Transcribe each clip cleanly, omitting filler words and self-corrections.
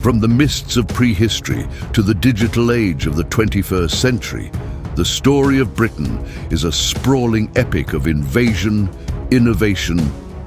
From the mists of prehistory to the digital age of the 21st century, the story of Britain is a sprawling epic of invasion, innovation,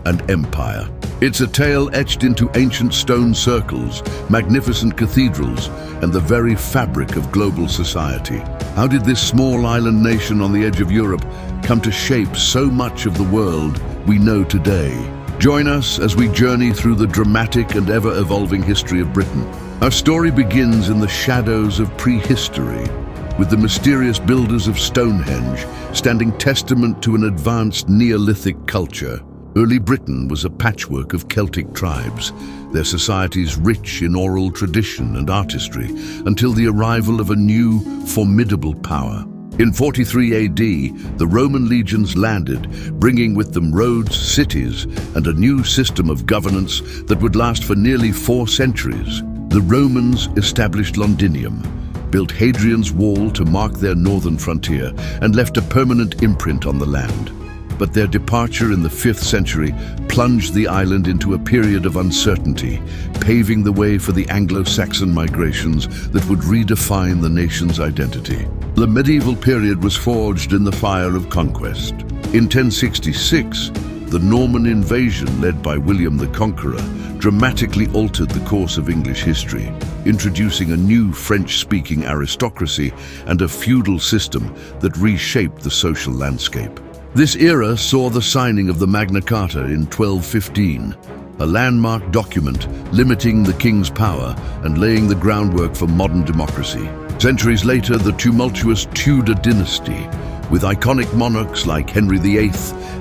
and empire. It's a tale etched into ancient stone circles, magnificent cathedrals, and the very fabric of global society. How did this small island nation on the edge of Europe come to shape so much of the world we know today? Join us as we journey through the dramatic and ever-evolving history of Britain. Our story begins in the shadows of prehistory, with the mysterious builders of Stonehenge standing testament to an advanced Neolithic culture. Early Britain was a patchwork of Celtic tribes, their societies rich in oral tradition and artistry, until the arrival of a new, formidable power. In 43 AD, the Roman legions landed, bringing with them roads, cities, and a new system of governance that would last for nearly 4 centuries. The Romans established Londinium, built Hadrian's Wall to mark their northern frontier, and left a permanent imprint on the land. But their departure in the 5th century plunged the island into a period of uncertainty, paving the way for the Anglo-Saxon migrations that would redefine the nation's identity. The medieval period was forged in the fire of conquest. In 1066, the Norman invasion led by William the Conqueror dramatically altered the course of English history, introducing a new French-speaking aristocracy and a feudal system that reshaped the social landscape. This era saw the signing of the Magna Carta in 1215, a landmark document limiting the king's power and laying the groundwork for modern democracy. Centuries later, the tumultuous Tudor dynasty, with iconic monarchs like Henry VIII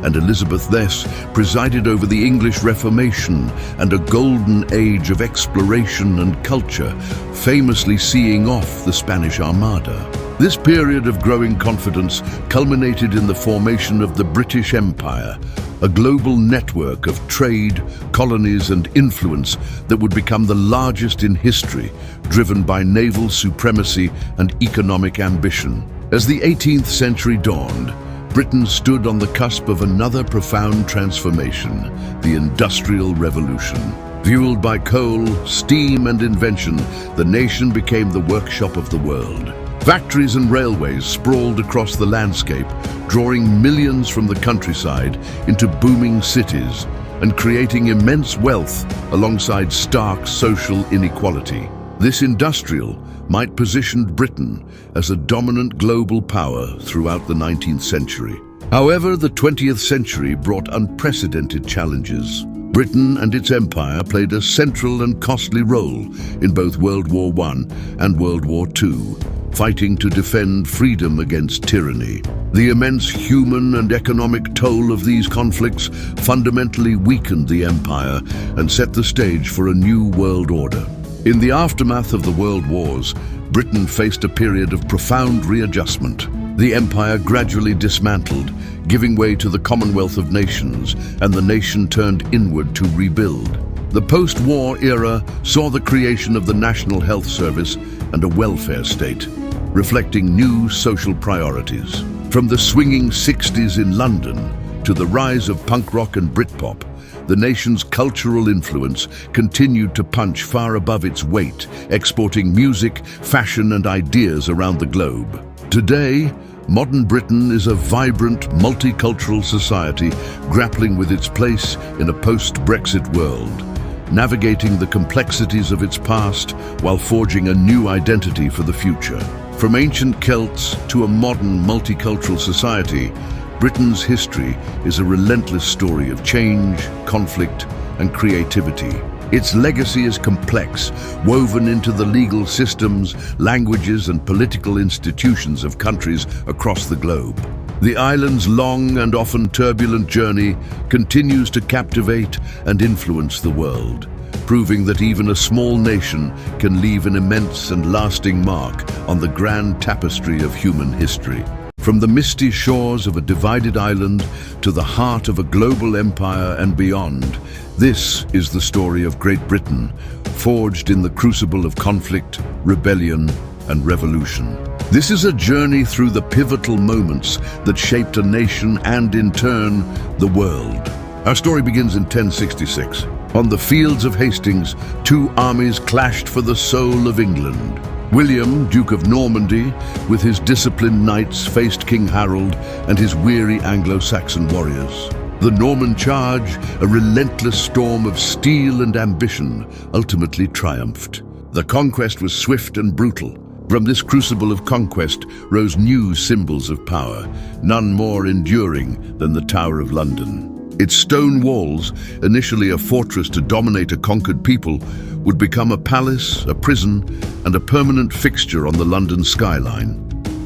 and Elizabeth I, presided over the English Reformation and a golden age of exploration and culture, famously seeing off the Spanish Armada. This period of growing confidence culminated in the formation of the British Empire, a global network of trade, colonies, and influence that would become the largest in history, driven by naval supremacy and economic ambition. As the 18th century dawned, Britain stood on the cusp of another profound transformation, the Industrial Revolution. Fueled by coal, steam, and invention, the nation became the workshop of the world. Factories and railways sprawled across the landscape, drawing millions from the countryside into booming cities and creating immense wealth alongside stark social inequality. This industrial might position Britain as a dominant global power throughout the 19th century. However, the 20th century brought unprecedented challenges. Britain and its empire played a central and costly role in both World War I and World War II, fighting to defend freedom against tyranny. The immense human and economic toll of these conflicts fundamentally weakened the empire and set the stage for a new world order. In the aftermath of the World Wars, Britain faced a period of profound readjustment. The empire gradually dismantled, giving way to the Commonwealth of Nations, and the nation turned inward to rebuild. The post-war era saw the creation of the National Health Service and a welfare state, reflecting new social priorities. From the swinging 60s in London to the rise of punk rock and Britpop, the nation's cultural influence continued to punch far above its weight, exporting music, fashion, and ideas around the globe. Today, modern Britain is a vibrant, multicultural society grappling with its place in a post-Brexit world, navigating the complexities of its past while forging a new identity for the future. From ancient Celts to a modern multicultural society, Britain's history is a relentless story of change, conflict, and creativity. Its legacy is complex, woven into the legal systems, languages, and political institutions of countries across the globe. The island's long and often turbulent journey continues to captivate and influence the world, proving that even a small nation can leave an immense and lasting mark on the grand tapestry of human history. From the misty shores of a divided island to the heart of a global empire and beyond, this is the story of Great Britain, forged in the crucible of conflict, rebellion, and revolution. This is a journey through the pivotal moments that shaped a nation and, in turn, the world. Our story begins in 1066. On the fields of Hastings, two armies clashed for the soul of England. William, Duke of Normandy, with his disciplined knights, faced King Harold and his weary Anglo-Saxon warriors. The Norman charge, a relentless storm of steel and ambition, ultimately triumphed. The conquest was swift and brutal. From this crucible of conquest rose new symbols of power, none more enduring than the Tower of London. Its stone walls, initially a fortress to dominate a conquered people, would become a palace, a prison, and a permanent fixture on the London skyline.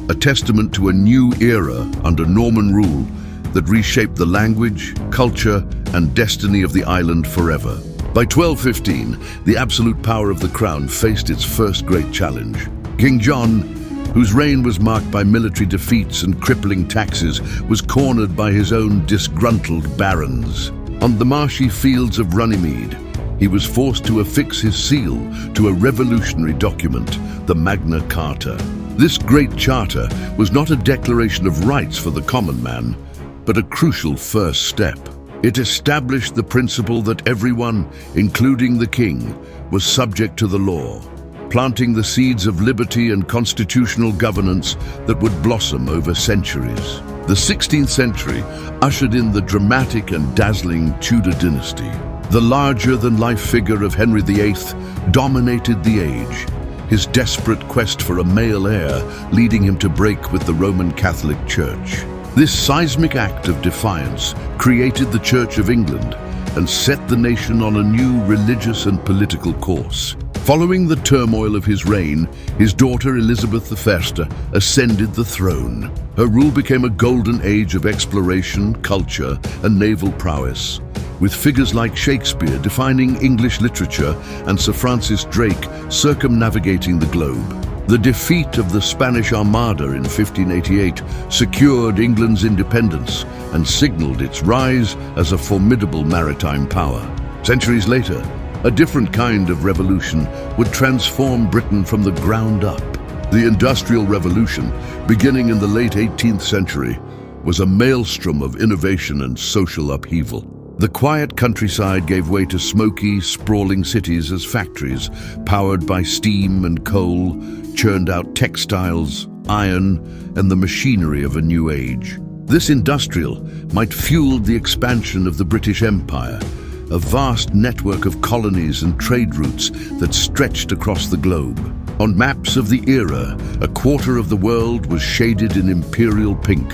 A testament to a new era under Norman rule that reshaped the language, culture, and destiny of the island forever. By 1215, the absolute power of the crown faced its first great challenge. King John, whose reign was marked by military defeats and crippling taxes, was cornered by his own disgruntled barons. On the marshy fields of Runnymede, he was forced to affix his seal to a revolutionary document, the Magna Carta. This great charter was not a declaration of rights for the common man, but a crucial first step. It established the principle that everyone, including the king, was subject to the law, planting the seeds of liberty and constitutional governance that would blossom over centuries. The 16th century ushered in the dramatic and dazzling Tudor dynasty. The larger-than-life figure of Henry VIII dominated the age, his desperate quest for a male heir leading him to break with the Roman Catholic Church. This seismic act of defiance created the Church of England and set the nation on a new religious and political course. Following the turmoil of his reign, his daughter Elizabeth I ascended the throne. Her rule became a golden age of exploration, culture, and naval prowess, with figures like Shakespeare defining English literature and Sir Francis Drake circumnavigating the globe. The defeat of the Spanish Armada in 1588 secured England's independence and signaled its rise as a formidable maritime power. Centuries later, a different kind of revolution would transform Britain from the ground up. The Industrial Revolution, beginning in the late 18th century, was a maelstrom of innovation and social upheaval. The quiet countryside gave way to smoky, sprawling cities as factories, powered by steam and coal, churned out textiles, iron, and the machinery of a new age. This industrial might fuel the expansion of the British Empire, a vast network of colonies and trade routes that stretched across the globe. On maps of the era, a quarter of the world was shaded in imperial pink,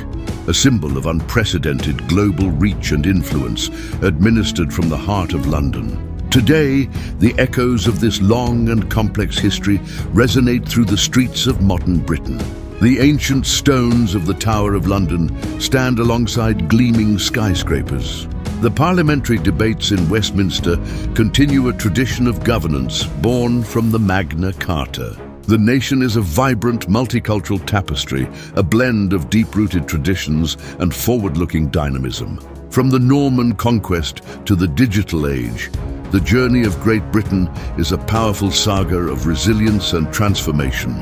a symbol of unprecedented global reach and influence administered from the heart of London. Today, the echoes of this long and complex history resonate through the streets of modern Britain. The ancient stones of the Tower of London stand alongside gleaming skyscrapers. The parliamentary debates in Westminster continue a tradition of governance born from the Magna Carta. The nation is a vibrant, multicultural tapestry, a blend of deep-rooted traditions and forward-looking dynamism. From the Norman Conquest to the digital age, the journey of Great Britain is a powerful saga of resilience and transformation,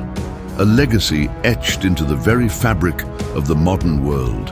a legacy etched into the very fabric of the modern world.